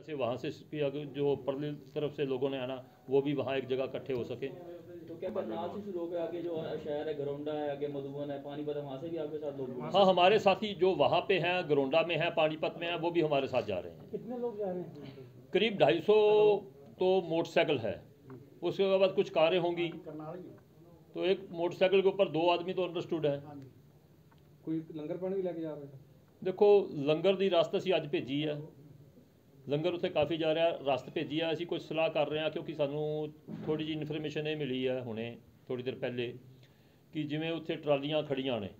से वहाँ से भी अगर जो परली तरफ से लोगों ने आना वो भी वहाँ एक जगह इकट्ठे हो सके। तो क्या करनाल से शुरू होकर आगे जो शहर है घरौंडा है, आगे मधुबन है, पानीपत है, वहाँ से भी आपके साथ लोग? हाँ, हमारे साथी जो वहाँ पे हैं, घरौंडा में हैं, पानीपत में हैं, वो भी हमारे साथ जा रहे हैं। कितने लोग जा रहे हैं? करीब 250 तो मोटरसाइकिल है, उसके बाद कुछ कारें होंगी, तो एक मोटरसाइकिल के ऊपर 2 आदमी तो अंडरस्टूड है। कोई लंगर पानी भी लेके जा रहे हैं? देखो लंगर दी रास्त असी अज भेजी है, लंगर उत्थे काफ़ी जा रहा, रास्त भेजी है। असी कुछ सलाह कर रहे हैं क्योंकि सानू थोड़ी जी इन्फॉर्मेशन ये मिली है हुणे थोड़ी देर पहले कि जिमें उत्थे ट्रालियां खड़ियां ने,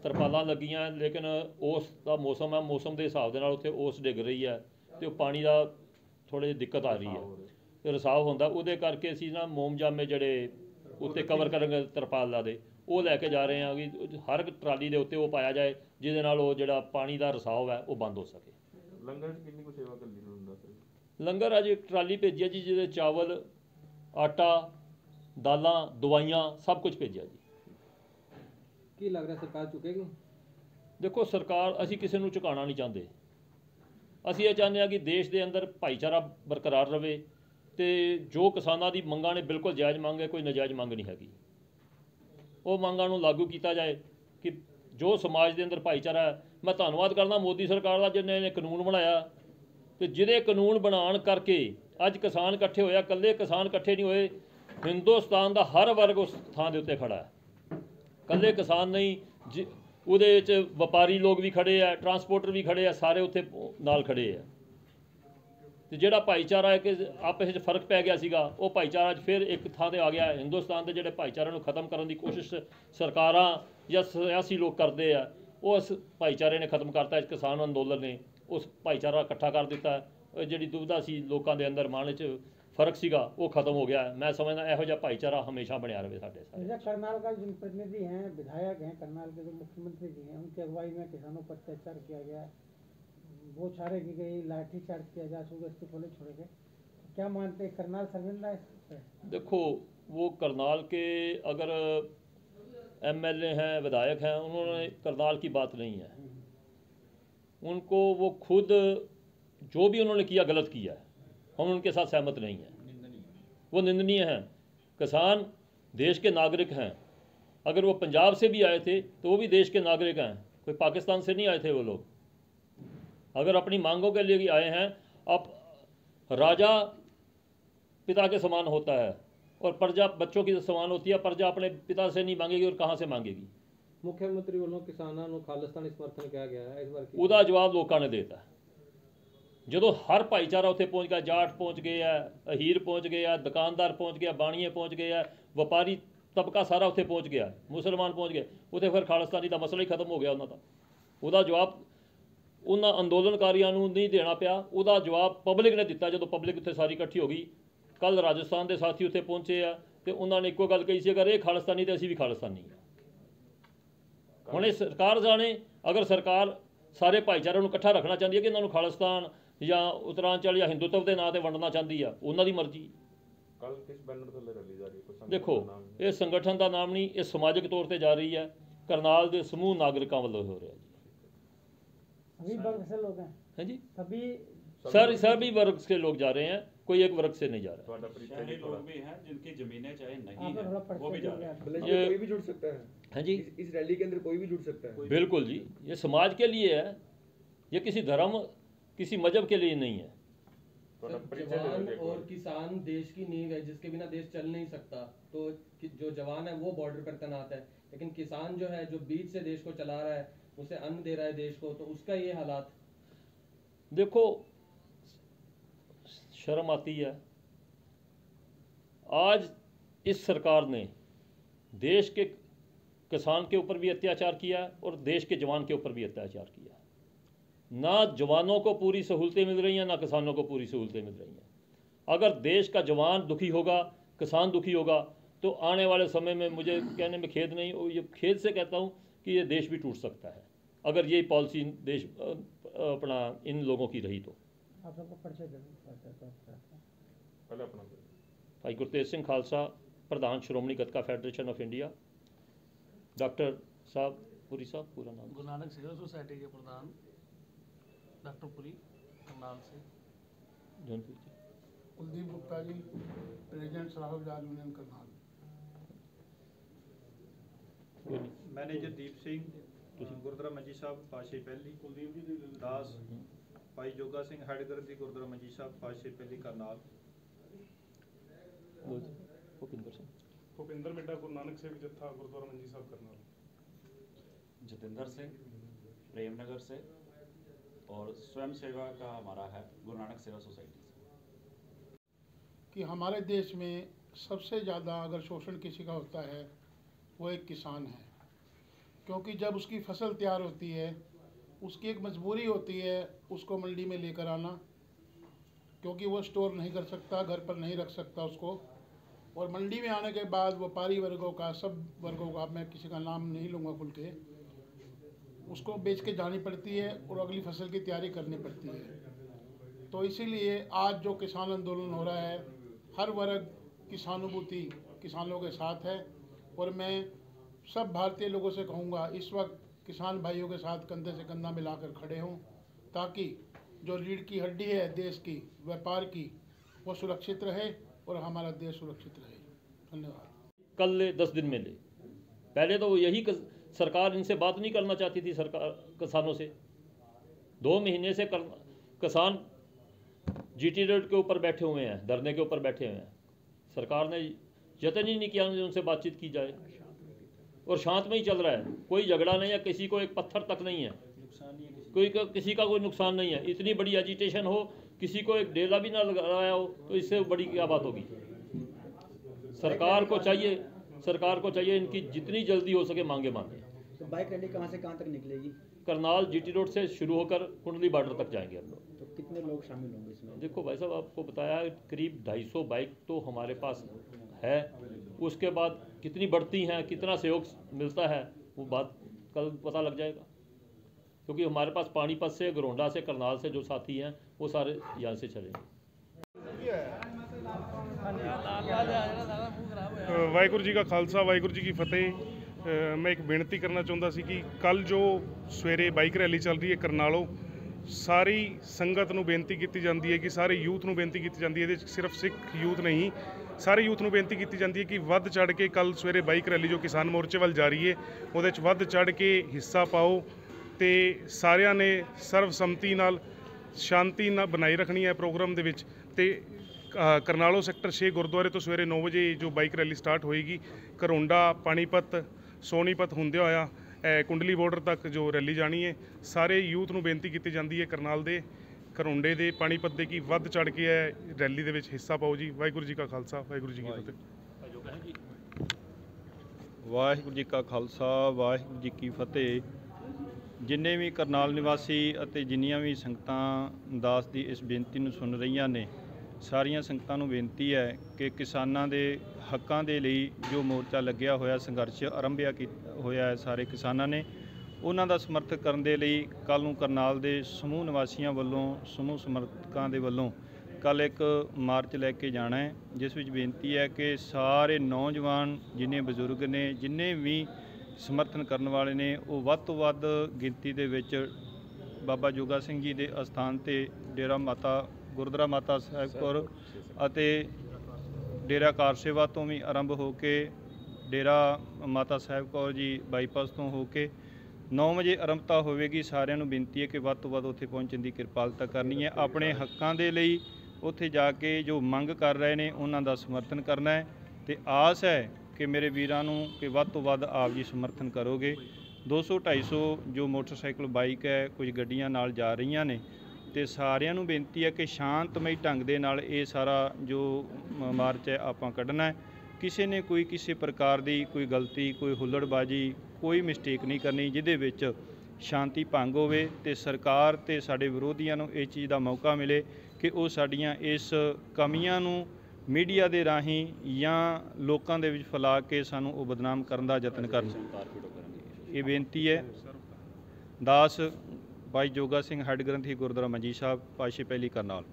तरपालां लगियां, लेकिन ओस दा मौसम है, मौसम के हिसाब दे नाल उत्थे ओस डिग रही है तो पानी का थोड़ी दिक्कत आ रही है, तो रिसाव होंदा। उहदे करके असी ना मोमजामे जिहड़े उत्ते कवर करांगे तरपाला दे वो लैके जा रहे हैं कि हर ट्राली के उत्ते वो पाया जाए जिहदे नाल वो जिहड़ा पानी का रिसाव है वो बंद हो सके। लंगर कितनी कुछ सेवा कर ली? लंगर अज एक ट्राली भेजी जी जिहदे चावल, आटा, दालां, दवाइयां सब कुछ भेजा जी। की लग रहा सरकार चुकेगी? देखो सरकार असी किसी को झुकाना नहीं चाहते, असी ये चाहते हैं कि देश के अंदर भाईचारा बरकरार रहे, तो जो किसानों की मंगां ने बिल्कुल जायज़ मंग है, कोई नजायज़ मंग नहीं हैगी, वो मंगां नूं लागू किया जाए कि जो समाज के अंदर भाईचारा है। मैं धन्नवाद करना मोदी सरकार का जिन्हें कानून बनाया, तो जिहदे कानून बनाने करके अज किसान इकट्ठे होया, कल्ले किसान इकट्ठे नहीं होए, हिंदुस्तान का हर वर्ग उस थां दे उत्ते खड़ा है, कल्ले किसान नहीं जी, उहदे विच व्यापारी लोग भी खड़े है, ट्रांसपोर्टर भी खड़े है, सारे उत्थे नाल खड़े है। तो जिहड़ा भाईचारा है कि आपस में फर्क पै गया सीगा, वो भाईचारा फिर एक थां ते आ गया। हिंदुस्तान के जिहड़े भाईचारे नूं खत्म करने की कोशिश सरकारां या सियासी लोग करते हैं, उस भाईचारे ने खत्म करता है। किसान अंदोलन ने उस भाईचारा इकट्ठा कर दिता है, जिहड़ी दुविधा सी लोगों के अंदर मन च फर्क सीगा वो खत्म हो गया है। मैं समझदा इहो जिहा भाईचारा हमेशा बनया रहे साडे सारे। करनाल का जो प्रतिनिधि हैं, विधायक हैं करनाल के, जो मुख्यमंत्री जी हैं, उनकी अगुवाई में किसानों पर अत्याचार किया गया, वो छाड़े की गई, लाठीचार्ज किया जा, सुबह इस्तीफे नहीं छोड़े गए, क्या मानते हैं करनाल शर्मिंदा है? देखो वो करनाल के अगर MLA हैं, विधायक हैं, उन्होंने करनाल की बात नहीं है, उनको वो खुद जो भी उन्होंने किया गलत किया है, हम उनके साथ सहमत नहीं हैं, वो निंदनीय हैं। किसान देश के नागरिक हैं, अगर वो पंजाब से भी आए थे तो वो भी देश के नागरिक हैं, कोई पाकिस्तान से नहीं आए थे वो लोग। अगर अपनी मांगों के लिए आए हैं, अब राजा पिता के समान होता है और प्रजा बच्चों की समान होती है, प्रजा अपने पिता से नहीं मांगेगी और कहाँ से मांगेगी। मुख्यमंत्री वालों किसानों को खालिस्तानी समर्थन किया गया है, इस बार ਉਹਦਾ जवाब लोगों ने देता। ਜਦੋਂ हर भाईचारा उत्थे पहुँच गया, जाट पहुँच गए है, अहीर पहुँच गए है, दुकानदार पहुँच गया, बाणीए पहुँच गए है, व्यापारी तबका सारा उत्थे पहुँच गया, मुसलमान पहुँच गए, उत्थे फिर खालिस्तानी का मसला ही खत्म हो गया उन्होंने। ਉਹਦਾ जवाब उन्होंने अंदोलनकारियों को नहीं देना पिया, ਉਹਦਾ जवाब पब्लिक ने दिता। जो पब्लिक उत्थे सारी इकट्ठी हो गई, कल राजस्थान के साथी उत्थे पहुँचे आ, तो उन्होंने एको गल कही सी, अगर ये खालिस्तानी तो असीं भी खालिस्तानी है। हुण ये सरकार जाने, अगर सरकार सारे भाईचारे को इकट्ठा रखना चाहती है कि इन्होंने खालिस्तान या उत्तरांचल या हिंदुत्व के नाम पर वंडना चाहती है, उन्होंनी मर्जी। कल किस बैनर थल्ले रैली जा रही है? देखो ये संगठन का नाम नहीं, ये समाजिक तौर पर जा रही है, करनाल के समूह नागरिकों वालों हो रहा जी। सभी वर्ग से लोग हैं? हैं जी, सभी सभी वर्ग से लोग जा रहे हैं, कोई एक वर्ग से नहीं जा रहा। शहरी लोग भी हैं जिनकी जमीनें चाहे नहीं आप है, थोड़ा वो भी जा रहे हैं। ये कोई भी जुड़ सकता है हैं जी, इस रैली के अंदर कोई भी जुड़ सकता है। बिल्कुल जी, ये समाज के लिए है, ये किसी धर्म किसी मजहब के लिए नहीं है। जवान और किसान देश की नींव है, जिसके बिना देश चल नहीं सकता। तो जो जवान है वो बॉर्डर पर तैनात है, लेकिन किसान जो है, जो बीच से देश को चला रहा है, उसे अन्न दे रहा है देश को, तो उसका ये हालात। देखो शर्म आती है, आज इस सरकार ने देश के किसान के ऊपर भी अत्याचार किया और देश के जवान के ऊपर भी अत्याचार किया। ना जवानों को पूरी सहूलतें मिल रही हैं, ना किसानों को पूरी सहूलतें मिल रही हैं। अगर देश का जवान दुखी होगा, किसान दुखी होगा, तो आने वाले समय में, मुझे कहने में खेद नहीं, और ये खेद से कहता हूँ कि ये देश भी टूट सकता है अगर यही पॉलिसी देश अपना इन लोगों की रही तो। आप सबको परिचय दें। पहले अपना भाई गुरतेज सिंह खालसा, प्रधान श्रोमणी गतका फेडरेशन ऑफ इंडिया। डॉक्टर साहब पुरी साहब, पूरा नाम? गुरु नानक सेवा सोसाइटी के प्रधान डॉक्टर पुरी करनाल से। जौनपुर जी। कुलदीप गुप्ता जी, प्रेसिडेंट साहब जाज यूनियन करनाल। कोई नहीं। मैनेजर दीप सिंह गुरुद्वारा मंजी साहब पातशाही पहली, कुलदीप जी दास भाई जोगा सिंह हैडगरंथी गुरुद्वारा मंजी साहब पातशाही पहली करनाल। भूपिंदर सिंह, भूपिंदर मिड्डा गुरु नानक सेवक जत्था गुरुद्वारा मंजी साहब करनाल। जितेंद्र सिंह प्रेमनगर से, और स्वयं सेवा का हमारा है गुरु नानक सेवा सोसाइटी से। कि हमारे देश में सबसे ज़्यादा अगर शोषण किसी का होता है वो एक किसान है, क्योंकि जब उसकी फसल तैयार होती है उसकी एक मजबूरी होती है उसको मंडी में लेकर आना, क्योंकि वो स्टोर नहीं कर सकता, घर पर नहीं रख सकता उसको। और मंडी में आने के बाद व्यापारी वर्गों का, सब वर्गों का, मैं किसी का नाम नहीं लूँगा खुल के, उसको बेच के जानी पड़ती है और अगली फसल की तैयारी करनी पड़ती है। तो इसीलिए आज जो किसान आंदोलन हो रहा है, हर वर्ग की सहानुभूति किसानों के साथ है। और मैं सब भारतीय लोगों से कहूँगा इस वक्त किसान भाइयों के साथ कंधे से कंधा मिलाकर खड़े हों, ताकि जो रीढ़ की हड्डी है देश की, व्यापार की, वो सुरक्षित रहे और हमारा देश सुरक्षित रहे। धन्यवाद। कल ले 10 दिन में ले, पहले तो यही सरकार इनसे बात नहीं करना चाहती थी, सरकार किसानों से 2 महीने से किसान जीटी रोड के ऊपर बैठे हुए हैं, धरने के ऊपर बैठे हुए हैं। सरकार ने यत्न ही नहीं किया उनसे बातचीत की जाए, और शांत में ही चल रहा है। कोई झगड़ा नहीं है, किसी को एक पत्थर तक नहीं है, किसी का कोई नुकसान नहीं है। इतनी बड़ी एजिटेशन हो, किसी को एक डेला भी ना लगाया हो, तो इससे बड़ी क्या बात होगी। सरकार को चाहिए इनकी जितनी जल्दी हो सके मांगे मांगे। तो बाइक रैली कहाँ से कहाँ तक निकलेगी? करनाल जीटी रोड से शुरू होकर कुंडली बॉर्डर तक जाएंगे हम लोग। तो कितने लोग शामिल होंगे इसमें? देखो भाई साहब, आपको बताया करीब 250 बाइक तो हमारे पास है। उसके बाद कितनी बढ़ती हैं, कितना सहयोग मिलता है, वो बात कल पता लग जाएगा। क्योंकि हमारे पास पानीपत से, घरोंडा से, करनाल से जो साथी हैं वो सारे यहाँ से चलेंगे। ਵਾਹਿਗੁਰੂ ਜੀ ਕਾ ਖਾਲਸਾ, ਵਾਹਿਗੁਰੂ ਜੀ ਕੀ ਫਤਿਹ। ਮੈਂ ਇੱਕ ਬੇਨਤੀ ਕਰਨਾ ਚਾਹੁੰਦਾ ਸੀ ਕਿ ਕੱਲ ਜੋ ਸਵੇਰੇ ਬਾਈਕ ਰੈਲੀ ਚੱਲ ਰਹੀ ਹੈ ਕਰਨਾਲੋਂ, ਸਾਰੀ ਸੰਗਤ ਨੂੰ ਬੇਨਤੀ ਕੀਤੀ ਜਾਂਦੀ ਹੈ ਕਿ ਸਾਰੇ ਯੂਥ ਨੂੰ ਬੇਨਤੀ ਕੀਤੀ ਜਾਂਦੀ ਹੈ, ਇਹਦੇ 'ਚ ਸਿਰਫ ਸਿੱਖ ਯੂਥ ਨਹੀਂ, ਸਾਰੇ ਯੂਥ ਨੂੰ ਬੇਨਤੀ ਕੀਤੀ ਜਾਂਦੀ ਹੈ ਕਿ ਵੱਧ ਚੜ੍ਹ ਕੇ ਕੱਲ ਸਵੇਰੇ ਬਾਈਕ ਰੈਲੀ ਜੋ ਕਿਸਾਨ ਮੋਰਚੇ ਵੱਲ ਜਾ ਰਹੀ ਹੈ ਉਹਦੇ 'ਚ ਵੱਧ ਚੜ੍ਹ ਕੇ ਹਿੱਸਾ ਪਾਓ, ਤੇ ਸਾਰਿਆਂ ਨੇ ਸਰਵਸੰਮਤੀ ਨਾਲ ਸ਼ਾਂਤੀ ਨਾਲ ਬਣਾਈ ਰੱਖਣੀ ਹੈ ਪ੍ਰੋਗਰਾਮ ਦੇ ਵਿੱਚ। ਤੇ ਕਰਨਾਲੋਂ ਸੈਕਟਰ 6 ਗੁਰਦੁਆਰੇ ਤੋਂ ਸਵੇਰੇ 9 ਵਜੇ ਜੋ ਬਾਈਕ ਰੈਲੀ ਸਟਾਰਟ ਹੋਏਗੀ, ਘਰੋਂਡਾ, ਪਾਣੀਪਤ, ਸੋਨੀਪਤ ਹੁੰਦੇ ਹੋਇਆ ਕੁੰਡਲੀ ਬਾਰਡਰ ਤੱਕ ਜੋ ਰੈਲੀ ਜਾਣੀ ਹੈ। ਸਾਰੇ ਯੂਥ ਨੂੰ ਬੇਨਤੀ ਕੀਤੀ ਜਾਂਦੀ ਹੈ ਕਰਨਾਲ ਦੇ, ਘਰੋਂਡੇ ਦੇ, ਪਾਣੀਪਤ ਦੇ, ਕਿ ਵੱਧ ਚੜ੍ਹ ਕੇ ਰੈਲੀ ਦੇ ਵਿੱਚ ਹਿੱਸਾ ਪਾਓ ਜੀ। ਵਾਹਿਗੁਰੂ ਜੀ ਕਾ ਖਾਲਸਾ, ਵਾਹਿਗੁਰੂ ਜੀ ਕੀ ਫਤਿਹ। ਵਾਹਿਗੁਰੂ ਜੀ ਕਾ ਖਾਲਸਾ, ਵਾਹਿਗੁਰੂ ਜੀ ਕੀ ਫਤਿਹ। ਜਿੰਨੇ ਵੀ ਕਰਨਾਲ ਨਿਵਾਸੀ ਅਤੇ ਜਿੰਨੀਆਂ ਵੀ ਸੰਗਤਾਂ ਦਾਸ ਦੀ ਇਸ ਬੇਨਤੀ ਨੂੰ ਸੁਣ ਰਹੀਆਂ ਨੇ, ਸਾਰੀਆਂ ਸੰਗਤਾਂ ਨੂੰ ਬੇਨਤੀ ਹੈ ਕਿ ਕਿਸਾਨਾਂ ਦੇ ਹੱਕਾਂ ਦੇ ਲਈ ਜੋ ਮੋਰਚਾ ਲੱਗਿਆ ਹੋਇਆ, ਸੰਘਰਸ਼ ਆਰੰਭਿਆ ਹੋਇਆ ਹੈ ਸਾਰੇ ਕਿਸਾਨਾਂ ਨੇ, ਉਹਨਾਂ ਦਾ ਸਮਰਥਨ ਕਰਨ ਦੇ ਲਈ ਕੱਲ੍ਹ ਨੂੰ ਕਰਨਾਲ ਦੇ ਸਮੂਹ ਨਿਵਾਸੀਆਂ ਵੱਲੋਂ, ਸਮੂਹ ਸਮਰਥਕਾਂ ਦੇ ਵੱਲੋਂ ਕੱਲ੍ਹ ਇੱਕ ਮਾਰਚ ਲੈ ਕੇ ਜਾਣਾ ਹੈ, ਜਿਸ ਵਿੱਚ ਬੇਨਤੀ ਹੈ ਕਿ ਸਾਰੇ ਨੌਜਵਾਨ, ਜਿੰਨੇ ਬਜ਼ੁਰਗ ਨੇ, ਜਿੰਨੇ ਵੀ ਸਮਰਥਨ ਕਰਨ ਵਾਲੇ ਨੇ, ਉਹ ਵੱਧ ਤੋਂ ਵੱਧ ਗਿਣਤੀ ਦੇ ਵਿੱਚ ਬਾਬਾ ਜੋਗਾ ਸਿੰਘ ਜੀ ਦੇ ਅਸਥਾਨ 'ਤੇ ਡੇਰਾ ਮਾਤਾ ਗੁਰਦੁਆਰਾ ਮਾਤਾ ਸਾਹਿਬ ਕੌਰ ਅਤੇ ਡੇਰਾ ਕਾਰ ਸੇਵਾ ਤੋਂ ਵੀ ਆਰੰਭ ਹੋ ਕੇ ਡੇਰਾ ਮਾਤਾ ਸਾਹਿਬ ਕੌਰ ਜੀ ਬਾਈਪਾਸ ਤੋਂ ਹੋ ਕੇ 9 ਵਜੇ ਆਰੰਭਤਾ ਹੋਵੇਗੀ। ਸਾਰਿਆਂ ਨੂੰ ਬੇਨਤੀ ਹੈ ਕਿ ਵੱਧ ਤੋਂ ਵੱਧ ਉੱਥੇ ਪਹੁੰਚਣ ਦੀ ਕਿਰਪਾਲਤਾ ਕਰਨੀ ਹੈ। ਆਪਣੇ ਹੱਕਾਂ ਦੇ ਲਈ ਉੱਥੇ ਜਾ ਕੇ ਜੋ ਮੰਗ ਕਰ ਰਹੇ ਨੇ ਉਹਨਾਂ ਦਾ ਸਮਰਥਨ ਕਰਨਾ ਹੈ, ਅਤੇ ਆਸ ਹੈ ਕਿ ਮੇਰੇ ਵੀਰਾਂ ਨੂੰ ਕਿ ਵੱਧ ਤੋਂ ਵੱਧ ਆਪ ਜੀ ਸਮਰਥਨ ਕਰੋਗੇ। 200-250 ਜੋ ਮੋਟਰਸਾਈਕਲ, ਬਾਈਕ ਹੈ, ਕੁਝ ਗੱਡੀਆਂ ਨਾਲ ਜਾ ਰਹੀਆਂ ਨੇ, ਅਤੇ ਸਾਰਿਆਂ ਨੂੰ ਬੇਨਤੀ ਹੈ ਕਿ ਸ਼ਾਂਤਮਈ ਢੰਗ ਦੇ ਨਾਲ ਇਹ ਸਾਰਾ ਜੋ ਮਾਰਚ ਹੈ ਆਪਾਂ ਕੱਢਣਾ ਹੈ। ਕਿਸੇ ਨੇ ਕੋਈ ਕਿਸੇ ਪ੍ਰਕਾਰ ਦੀ ਕੋਈ ਗਲਤੀ, ਕੋਈ ਹੁੱਲੜਬਾਜੀ, ਕੋਈ ਮਿਸਟੇਕ ਨਹੀਂ ਕਰਨੀ ਜਿਹਦੇ ਵਿੱਚ ਸ਼ਾਂਤੀ ਭੰਗ ਹੋਵੇ, ਅਤੇ ਸਰਕਾਰ ਅਤੇ ਸਾਡੇ ਵਿਰੋਧੀਆਂ ਨੂੰ ਇਹ ਚੀਜ਼ ਦਾ ਮੌਕਾ ਮਿਲੇ ਕਿ ਉਹ ਸਾਡੀਆਂ ਇਸ ਕਮੀਆਂ ਨੂੰ ਮੀਡੀਆ ਦੇ ਰਾਹੀਂ ਜਾਂ ਲੋਕਾਂ ਦੇ ਵਿੱਚ ਫੈਲਾ ਕੇ ਸਾਨੂੰ ਉਹ ਬਦਨਾਮ ਕਰਨ ਦਾ ਯਤਨ ਕਰਨ। ਇਹ ਬੇਨਤੀ ਹੈ। ਦਾਸ ਭਾਈ ਜੋਗਾ ਸਿੰਘ ਹੈੱਡ ਗ੍ਰੰਥੀ ਗੁਰਦੁਆਰਾ ਮੰਜੀ ਸਾਹਿਬ, ਪਾਤਸ਼ਾਹੀ ਪਹਿਲੀ ਕਰਨਾਲ।